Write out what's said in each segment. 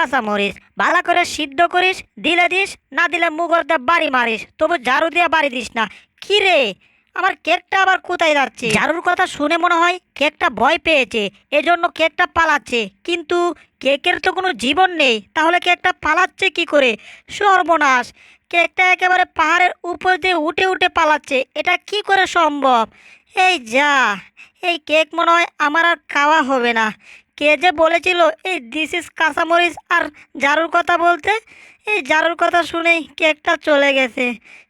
কাঁচামরিচ ভালো করে সিদ্ধ করিস, দিলে দিস, না দিলে মুগর দিয়ে বাড়ি মারিস, তবু ঝাড়ু দিয়ে বাড়ি দিস না। কি রে, আমার কেকটা আবার কোথায় যাচ্ছে? ঝাড়ুর কথা শুনে মনে হয় কেকটা ভয় পেয়েছে, এজন্য কেকটা পালাচ্ছে। কিন্তু কেকের তো কোনো জীবন নেই, তাহলে কেকটা পালাচ্ছে কি করে? সর্বনাশ, কেকটা একেবারে পাহাড়ের উপর দিয়ে উঠে উঠে পালাচ্ছে, এটা কি করে সম্ভব? এই যা, এই কেক মনে হয় আমার আর খাওয়া হবে না। কে যে বলেছিল এই দিস ইজ কাঁচামরিচ আর ঝাড়ুর কথা বলতে? এই ঝাড়ুর কথা শুনেই কেকটা চলে গেছে।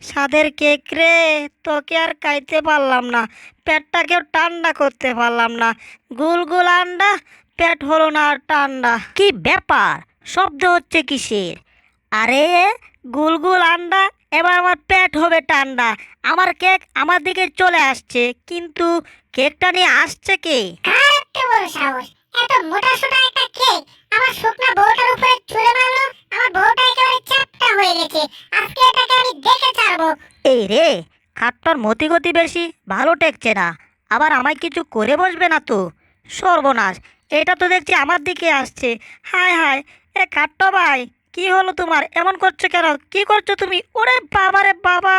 স্বাদের কেক রে, তোকে আর খাইতে পারলাম না, পেটটাকেও ঠান্ডা করতে পারলাম না। গুলগুল আন্ডা, পেট হলো না আর ঠান্ডা। কি ব্যাপার, শব্দ হচ্ছে কিসের? আরে গুলগুল আন্ডা, এবার আমার পেট হবে ঠান্ডা। আমার কেক আমার দিকে চলে আসছে, কিন্তু কেকটা নিয়ে আসছে কে? কার এত বড় সাহস, এত মোটা সোটা একটা কেক আমার শুকনা বউটার উপরে ছুঁড়ে মারলো। আমার বউটা একেবারে চ্যাপ্টা হয়ে গেছে, আজকে এটাকে আমি দেখে ছাড়বো। এই রে, খাটটার মতিগতি বেশি ভালো টেকছে না, আবার আমায় কিছু করে বসবে না তো? সর্বনাশ, এটা তো দেখছি আমার দিকে আসছে। হায় হায়, এ খাট্টো ভাই, কি হলো তোমার? এমন করছো কেন? কি করছো তুমি? ওরে বাবা রে বাবা,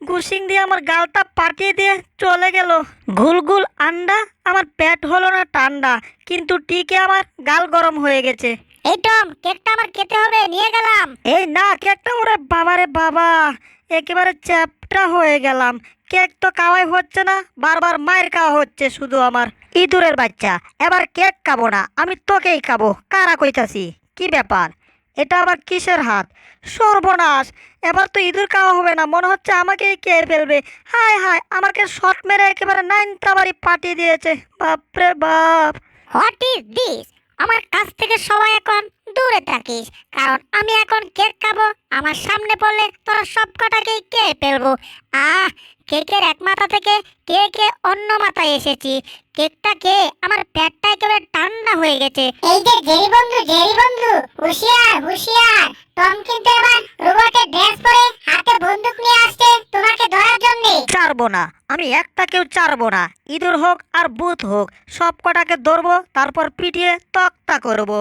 গুসিং দিয়ে আমার গালটা পাঠিয়ে দিয়ে চলে গেল। গুলগুল আন্ডা, আমার পেট হলো না ঠান্ডা, কিন্তু টিকে আমার গাল গরম হয়ে গেছে। এই টম, কেকটা আমার খেতে হবে, নিয়ে গেলাম। এই না কেকটা, ওরে বাবা রে বাবা, একেবারে চ্যাপটা হয়ে গেলাম। কেক তো খাওয়াই হচ্ছে না, বারবার মায়ের খাওয়া হচ্ছে শুধু আমার। ইঁদুরের বাচ্চা, এবার কেক খাবো না, আমি তোকেই খাবো। কারা কইতাছি? কি ব্যাপার, এটা আবার কিসের হাত? সর্বনাশ, এবার তো ইঁদুর খাওয়া হবে না, মনে হচ্ছে আমাকেই খেয়ে ফেলবে। হায় হায়, আমাকে শট মেরে একেবারে নাইনটা বাড়ি পাঠিয়ে দিয়েছে। বাপরে বাপ। What is this? আমার কাছ থেকে সবাই এখন দূরে থাকিস, কারণ আমি এখন কেক খাবো। আমার সামনে পড়লে তোরা সব কটাকেই খেয়ে ফেলবো। আহ, কেকের এক মাথা থেকে কে কে অন্য মাথায় এসেছি। কেকটা খেয়ে আমার পেটটা একেবারে ঠান্ডা হয়ে গেছে। এই যে জেরি বন্ধু, হুঁশিয়ার হুঁশিয়ার, টম কিন্তু এবার রোবটের ড্রেস পরে হাতে বন্দুক নিয়ে আসছে তোমাকে ধরার জন্য। ছাড়বো না, আমি একটাকেও ছাড়বো না। ইঁদুর হোক আর ভূত হোক, সব কটাকে ধরবো, তারপর পিটিয়ে তক্তা করবো।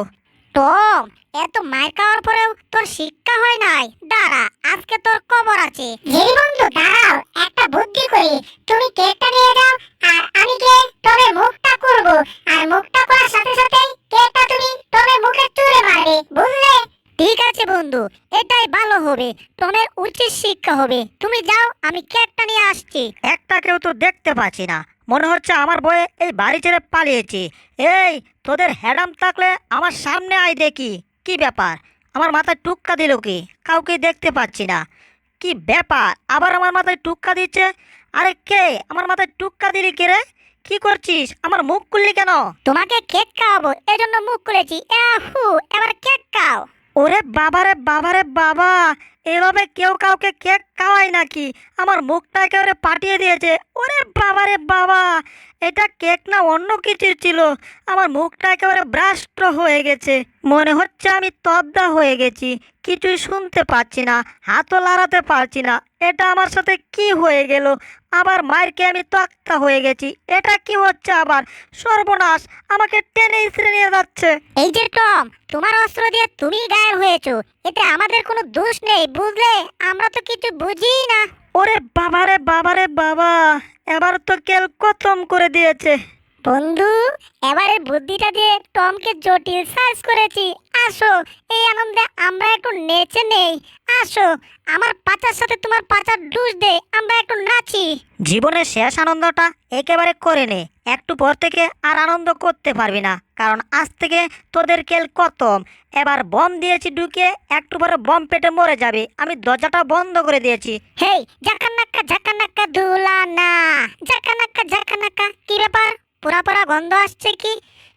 টম, এত মার খাওয়ার পরেও তোর শিক্ষা হয় নাই? দাঁড়া, আজকে তোর খবর আছে। জেরি বন্ধু দাঁড়াও, একটা বুদ্ধি করি। তুমি কেকটা নিয়ে যাও, আর আমি গিয়ে টমের মুখটা করব, আর মুখটা করার সাথে সাথে কেকটা তুমি টমের মুখে ছুঁড়ে মারবে, বুঝলে? ঠিক আছে বন্ধু, এটাই ভালো হবে। টমের উচিত শিক্ষা হবে। তুমি যাও, আমি কেকটা নিয়ে আসছি। একটাকেও তো দেখতে পাচ্ছি না, মনে হচ্ছে আমার বয়ে এই বাড়ি ছেড়ে পালিয়েছে। এই, তোদের হ্যাডাম থাকলে আমার সামনে আয় দেখি। কি ব্যাপার, আমার মাথায় টুক্কা দিল কি? কাউকে দেখতে পাচ্ছি না। কি ব্যাপার, আবার আমার মাথায় টুক্কা দিচ্ছে? আরে কে আমার মাথায় টুক্কা দিলি কে রে? কি করছিস? আমার মুখ খুললি কেন? তোমাকে কেক খাওয়াবো, এজন্য মুখ খুলেছি। ইয়াহু, এবার কেক খাও। ওরে বাবারে বাবারে বাবা, এভাবে কেউ কাউকে কেক খাওয়ায় নাকি? আমার মুখটা একেবারে পাঠিয়ে দিয়েছে। ওরে বাবারে বাবা, এটা কেক না অন্য কিছু ছিল। আমার মুখটা একেবারে ব্রাষ্ট হয়ে গেছে, মনে হচ্ছে আমি তবদা হয়ে গেছি। কিছুই শুনতে পাচ্ছি না, হাতও লাড়াতে পারছি না। এটা আমার সাথে কি হয়ে গেল? আবার মারকে আমি তক্তা হয়ে গেছি, এটা কি হচ্ছে আবার? সর্বনাশ, আমাকে টেনে ইসড়ে নিয়ে যাচ্ছে। এই যে টম, তোমার অস্ত্র দিয়ে তুমি গায়েব হয়েছো, এতে আমাদের কোনো দোষ নেই, বুঝলে? আমরা তো কিছু বুঝি না। ওরে বাবারে বাবারে বাবা, এবার তো কেল খতম করে দিয়েছে। বন্ধু, এবারে বুদ্ধিটা দিয়ে টমকে জটিল সার্চ করেছি। আসো, এই আনন্দে আমরা একটু নেচে নেই। আসো, আমার পাচার সাথে তোমার পাচার ডুস দে, আমরা একটু নাচি। জীবনের শেষ আনন্দটা একেবারে করে নে, একটু পর থেকে আর আনন্দ করতে পারবি না, কারণ আজ থেকে তোদের কেল খতম। এবার বম দিয়েছি ঢুকে, একটু পরে বম পেটে মরে যাবে। আমি দরজাটা বন্ধ করে দিয়েছি। হেই, ঝাকানাক্কা ধুলা না, ঝাকানাক্কা। কি ব্যাপার, পোড়া পোড়া গন্ধ আসছে কি?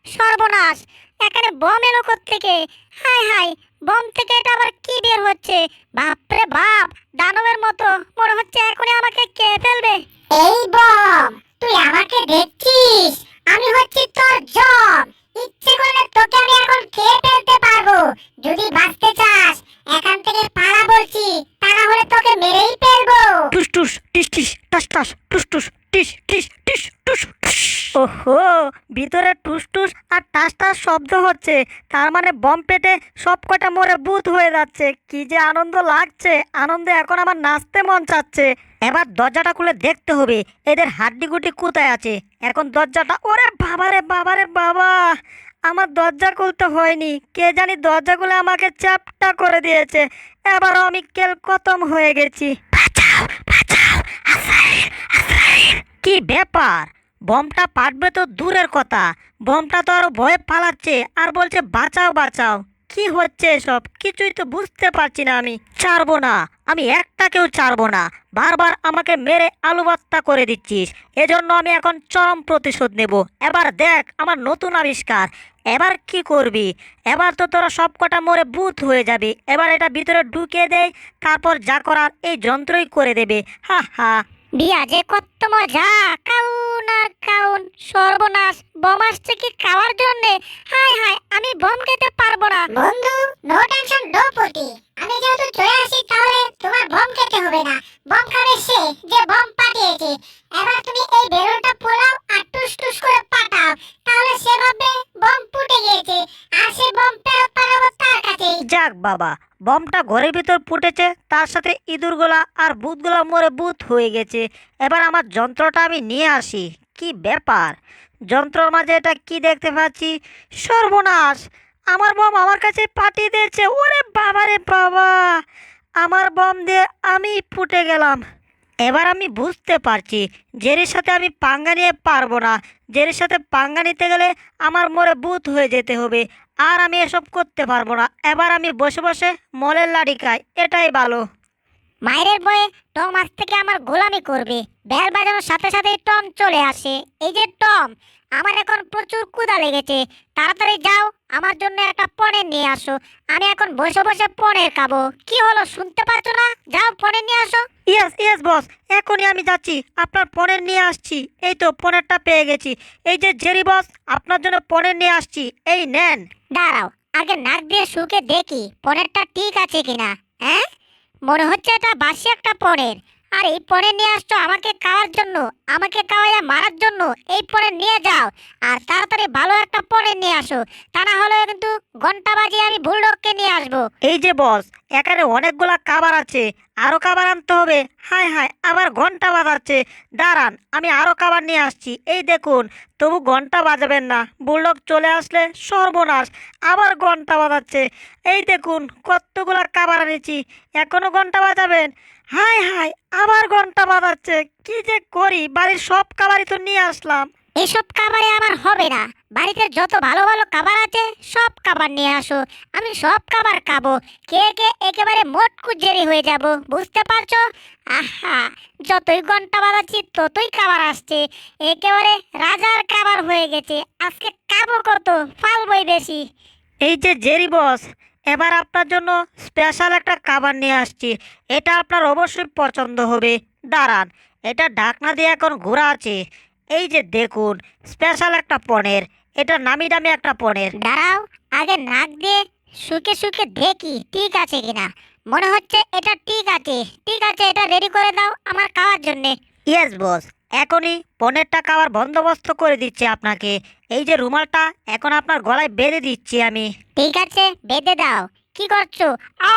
সর্বনাশ, এখানে বম এলো থেকে? হাই হাই, বম থেকে এটা আবার কি বের হচ্ছে? বাপরে বাপ, দানবের মতো, মনে হচ্ছে এখনই আমাকে খেয়ে ফেলবে। এই বম, তুই আমাকে দেখছিস? আমি হচ্ছি তোর জম। ইচ্ছে করলে তোকে আমি এখন খেয়ে ফেলতে পারবো। যদি বাঁচতে চাস, এখান থেকে পালা বলছি, তা না হলে তোকে মেরেই ফেলবো। টুস টুস টিস টিস টাস টাস টুস টুস টিস টিস টিস টুস টুস। ওহো, ভিতরে টুস টুস আর টাস টাস শব্দ হচ্ছে, তার মানে বম পেটে সব কটা মরে ভূত হয়ে যাচ্ছে। কি যে আনন্দ লাগছে, আনন্দে এখন আমার নাচতে মন চাচ্ছে। এবার দরজাটা খুলে দেখতে হবে এদের হাড্ডিগুটি কোথায় আছে। এখন দরজাটা, ওরে বাবারে বাবারে বাবা, আমার দরজা খুলতে হয়নি, কে জানি দরজা খুলে আমাকে চ্যাপটা করে দিয়েছে। এবারও আমি কেল খতম হয়ে গেছি। বাঁচাও বাঁচাও, আসাইন আসাইন। কি ব্যাপার, বমটা পাঠবে তো দূরের কথা, বমটা তো আরো ভয়ে পালাচ্ছে আর বলছে বাঁচাও বাঁচাও। কি হচ্ছে এসব, কিছুই তো বুঝতে পারছি না। আমি ছাড়বো না, আমি একটাকেও ছাড়বো না। বারবার আমাকে মেরে আলু ভর্তা করে দিচ্ছিস, এজন্য আমি এখন চরম প্রতিশোধ নেব। এবার দেখ আমার নতুন আবিষ্কার। এবার কি করবি? এবার তো তোরা সব কটা মরে ভূত হয়ে যাবে। এবার এটা ভিতরে ঢুকিয়ে দেয়, তারপর যা করার এই যন্ত্রই করে দেবে। হা হা। বিয়া যে কত মজা, কাউন আর কাউন। সর্বনাশ, বম আসছে কি খাওয়ার জন্য? হাই হাই, আমি বম খেতে পারবো না। বন্ধু, নো টেনশন নো পটি। আমি যেহেতু চলে আসি তাহলে তোমার বম খেতে হবে না। বম খাবে সে যে বম পাঠিয়েছে। এবার তুমি এই বেলুনটা পোলাও আর টুস টুস করে পাঠাও, তাহলে সে ভাববে বম ফুটে গিয়েছে আর সে বম ফেরত পাঠাবো তার কাছে। যাক বাবা, বমটা ঘরের ভিতর ফুটেছে, তার সাথে ইঁদুরগুলা আর ভূতগুলা মরে ভূত হয়ে গেছে। এবার আমার যন্ত্রটা আমি নিয়ে আসি। কি ব্যাপার, যন্ত্রর মাঝে এটা কি দেখতে পাচ্ছি? সর্বনাশ, আমার বম আমার কাছে পাঠিয়ে দিয়েছে। ওরে বাবা রে বাবা, আমার বম দিয়ে আমি ফুটে গেলাম। এবার আমি বুঝতে পারছি জেরির সাথে আমি পাঙ্গা নিয়ে পারবো না। জেরির সাথে পাঙ্গা নিতে গেলে আমার মরে ভূত হয়ে যেতে হবে, আর আমি এসব করতে পারবো না। এবার আমি বসে বসে মলের লাড়ি খাই, এটাই ভালো। মায়ের বয়ে টম আজ থেকে আমার গোলামি করবে। বেল বাজানোর সাথে সাথেই টম চলে আসে। এই যে টম, আমার এখন প্রচুর ক্ষুধা লেগেছে, তাড়াতাড়ি যাও আমার জন্য একটা পনির নিয়ে আসো। আমি এখন বসে বসে পনির খাবো। কি হলো, শুনতে পাচ্ছ না? যাও পনির নিয়ে আসো। ইয়েস ইয়েস বস, এখনই আমি যাচ্ছি, আপনার পনির নিয়ে আসছি। এই তো পনিরটা পেয়ে গেছি। এই যে জেরি বস, আপনার জন্য পনির নিয়ে আসছি, এই নেন। দাঁড়াও, আগে নাক দিয়ে শুকে দেখি পনিরটা ঠিক আছে কিনা। হ্যাঁ, মনে হচ্ছে এটা বাসি একটা পনির। আর এই পনির নিয়ে আসছো আমাকে খাওয়ার জন্য, আমাকে খাওয়াইয়া মারার জন্য? এই পনির নিয়ে যাও আর তাড়াতাড়ি ভালো একটা পনির নিয়ে আসো, তা না হলে কিন্তু ঘন্টা বাজিয়ে আমি বুলডগকে নিয়ে আসবো। এই যে বস, এখানে অনেকগুলা খাবার আছে, আরো খাবার আনতে হবে। হায় হায়, আবার ঘন্টা বাজাচ্ছে। দাঁড়ান, আমি আরো খাবার নিয়ে আসছি। এই দেখুন, তবু ঘন্টা বাজাবেন না, বুলডগ চলে আসলে সর্বনাশ। আবার ঘন্টা বাজাচ্ছে। এই দেখুন কতগুলা খাবার এনেছি, এখনো ঘন্টা বাজাবেন? হায় হায়, আবার ঘন্টা বাজাচ্ছে। কি যে করি, বাড়ির সব খাবারই তো নিয়ে আসলাম। এসব খাবারে আমার হবে না। বাড়িতে যত ভালো ভালো খাবার আছে সব খাবার নিয়ে আসো, আমি সব খাবার খাবো। কে কে একেবারে মোট কুজেরি হয়ে যাব, বুঝতে পারছো? আহা, যতই ঘন্টা বাজাচ্ছি ততই খাবার আসছে। একেবারে রাজার খাবার হয়ে গেছে। আজকে খাবো কত, ফালবই বেশি। এই যে জেরি বস, এবার আপনার জন্য স্পেশাল একটা খাবার নিয়ে আসছি। এটা আপনার অবশ্যই পছন্দ হবে। দাঁড়ান, এটা ঢাকনা দিয়ে এখন ঘোরা আছে। এই যে দেখুন, স্পেশাল একটা পনির, এটা নামি দামি একটা পনির। দাঁড়াও, আগে নাক দিয়ে শুকে শুকে দেখি ঠিক আছে কিনা। মনে হচ্ছে এটা ঠিক আছে। ঠিক আছে, এটা রেডি করে দাও আমার খাওয়ার জন্যে। ইয়েস বস, এখনই পনিরটা খাওয়ার বন্দোবস্ত করে দিচ্ছি আপনাকে। এই যে রুমালটা এখন আপনার গলায় বেঁধে দিচ্ছি আমি। ঠিক আছে, বেঁধে দাও। কি করছো? আ,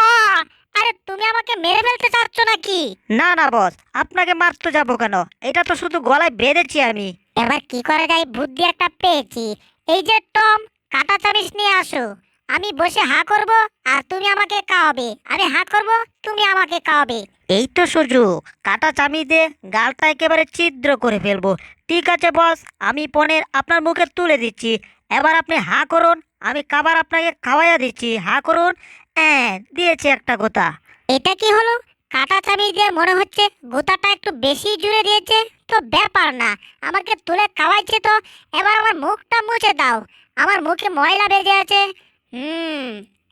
আরে তুমি আমাকে মেরে ফেলতে চাচ্ছ নাকি? না না বস, আপনাকে মারতে যাবো কেন, এটা তো শুধু গলায় বেঁধেছি আমি। এবার কি করা যায়, বুদ্ধি একটা পেয়েছি। এই যে টম, কাঁটা চামিচ নিয়ে আসো। আমি বসে হা করব আর তুমি আমাকে খাওয়াবে। আমি হা করব, তুমি আমাকে খাওয়াবে। এই তো সুযোগ, কাটা চামি দিয়ে গালটা একেবারে ছিদ্র করে ফেলবো। ঠিক আছে বস, আমি পনির আপনার মুখে তুলে দিচ্ছি। এবার আপনি হা করুন, আমি খাবার আপনাকে খাওয়াইয়া দিচ্ছি। হা করুন। হ্যাঁ, দিয়েছি একটা গোতা। এটা কি হলো? কাঁটা চামিচ দিয়ে মনে হচ্ছে গোতাটা একটু বেশি জুড়ে দিয়েছে। তো ব্যাপার না, আমাকে তুলে খাওয়াইছে তো। এবার আমার মুখটা মুছে দাও, আমার মুখে ময়লা বেজে আছে।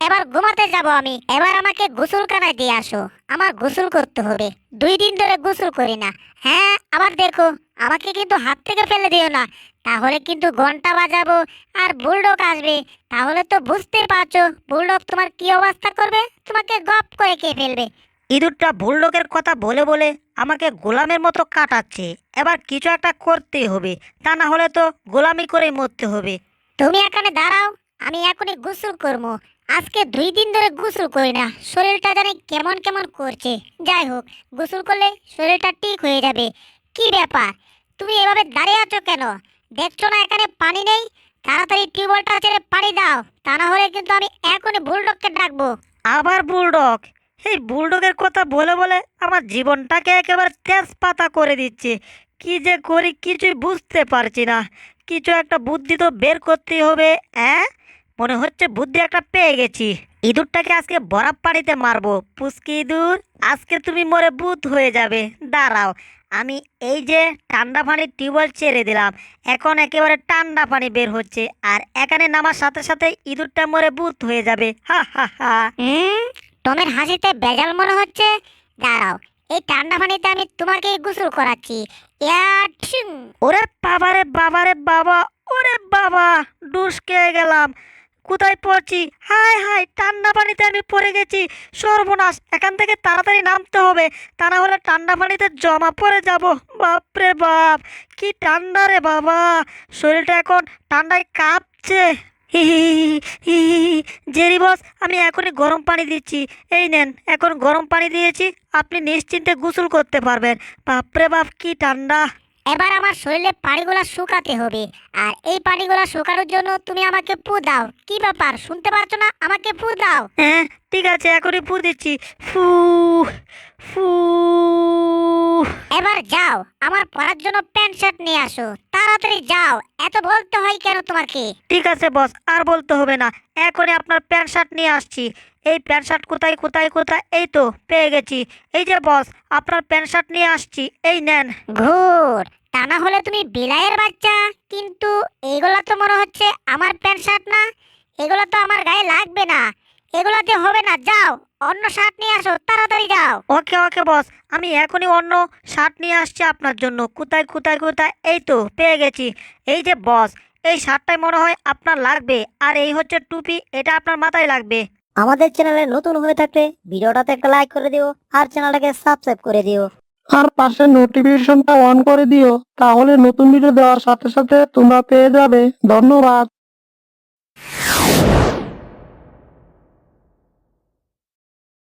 এবার ঘুমাতে যাব আমি। এবার আমাকে গোসলখানায় দিয়ে আসো, আমার গোসল করতে হবে। 2 দিন ধরে গোসল করি না। হ্যাঁ, আবার দেখো, আমাকে কিন্তু হাত থেকে ফেলে দিও না, তাহলে কিন্তু ঘন্টা বাজাবো আর বুলডগ আসবে। তাহলে তো বুঝতে পারছো বুলডগ তোমার কি অবস্থা করবে, তোমাকে গপ করে খেয়ে ফেলবে। ইঁদুরটা বুলডগের কথা বলে বলে আমাকে গোলামের মতো কাটাচ্ছে। এবার কিছু একটা করতেই হবে, তা না হলে তো গোলামি করেই মরতে হবে। তুমি এখানে দাঁড়াও, আমি এখনই গোসল করবো। আজকে 2 দিন ধরে গোসল করি না, শরীরটা জানি কেমন কেমন করছে। যাই হোক, গোসল করলে শরীরটা ঠিক হয়ে যাবে। কি ব্যাপার, তুমি এভাবে দাঁড়িয়ে আছো কেন? দেখছো না এখানে পানি নেই? তাড়াতাড়ি টিউবওয়েলটা ছেড়ে পানি দাও, তা না হলে কিন্তু আমি এখনই বুলডগকে ডাকবো। আবার বুলডগ? এই বুলডগের কথা বলে বলে আমার জীবনটাকে একেবারে তেজপাতা করে দিচ্ছে। কি যে করি কিছুই বুঝতে পারছি না। কিছু একটা বুদ্ধি তো বের করতেই হবে। হ্যাঁ, মনে হচ্ছে বুদ্ধি একটা পেয়ে গেছি। ইঁদুরটাকে আজকে বরফ পানিতে মারবো। পুচকি ইঁদুর, আজকে তুমি মরে ভূত হয়ে যাবে। দাঁড়াও, আমি এই যে ঠান্ডা পানির টিউবওয়েল ছেড়ে দিলাম, এখন একেবারে ঠান্ডা পানি বের হচ্ছে, আর এখানে নামার সাথে সাথে ইঁদুরটা মরে ভূত হয়ে যাবে। হা হা হা। টমের হাসিতে বেজাল মনে হচ্ছে। দাঁড়াও, এই ঠান্ডা পানিতে আমি তোমাকে গোসল করাচ্ছি। ইয়াঠিং! ওরে বাবারে বাবারে বাবা, ওরে বাবা, ডুস খেয়ে গেলাম। কোথায় পড়ছি? হাই হাই, ঠান্ডা পানিতে আমি পড়ে গেছি। সর্বনাশ, এখান থেকে তাড়াতাড়ি নামতে হবে, তা না হলে ঠান্ডা পানিতে জমা পড়ে যাব। বাপরে বাপ, কি ঠান্ডা রে বাবা, শরীরটা এখন ঠান্ডায় কাঁপছে। হি হি হি হি হি হি। জেরি বস, আমি এখনই গরম পানি দিচ্ছি। এই নেন, এখন গরম পানি দিয়েছি, আপনি নিশ্চিন্তে গোসল করতে পারবেন। বাপরে বাপ, কি ঠান্ডা। এবার আমার শরীরে পানিগুলা শুকাতে হবে, আর এই পানিগুলা শুকানোর জন্য তুমি আমাকে ফু দাও। কি ব্যাপার, শুনতে পাচ্ছ না? আমাকে ফু দাও। হ্যাঁ ঠিক আছে, এখনই ফু দিচ্ছি। ফু ফু। এবার যাও, আমার পরার জন্য প্যান্ট শার্ট নিয়ে আসো। তাড়াতাড়ি যাও, এত বলতে হয় কেন তোমাকে? ঠিক আছে বস, আর বলতে হবে না, এখনই আপনার প্যান্ট শার্ট নিয়ে আসছি। এই প্যান্ট শার্ট কোথায় কোথায় কোথায়, এই তো পেয়ে গেছি। এই যে বস, আপনার প্যান্ট শার্ট নিয়ে আসছি, এই নেন। ঘুর, তা না হলে তুমি বিলাইয়ের বাচ্চা। কিন্তু এগুলা তো মনে হচ্ছে আমার প্যান্ট শার্ট না। এগুলা তো আমার গায়ে লাগবে না, এগুলাতে হবে না। যাও, অন্য শার্ট নিয়ে আসো, তাড়াতাড়ি যাও। ওকে ওকে বস, আমি এখনই অন্য শার্ট নিয়ে আসছি আপনার জন্য। কোথায় কোথায় কোথায়, এই তো পেয়ে গেছি। এই যে বস, এই শার্টটাই মনে হয় আপনার লাগবে, আর এই হচ্ছে টুপি, এটা আপনার মাথায় লাগবে। আমাদের চ্যানেলে নতুন হয়ে থাকলে ভিডিওটাতে একটা লাইক করে দিও, আর চ্যানেলটাকে সাবস্ক্রাইব করে দিও। আর পাশে নোটিফিকেশনটা অন করে দিও, তাহলে নতুন ভিডিও দেওয়ার সাথে সাথে তোমরা পেয়ে যাবে। ধন্যবাদ।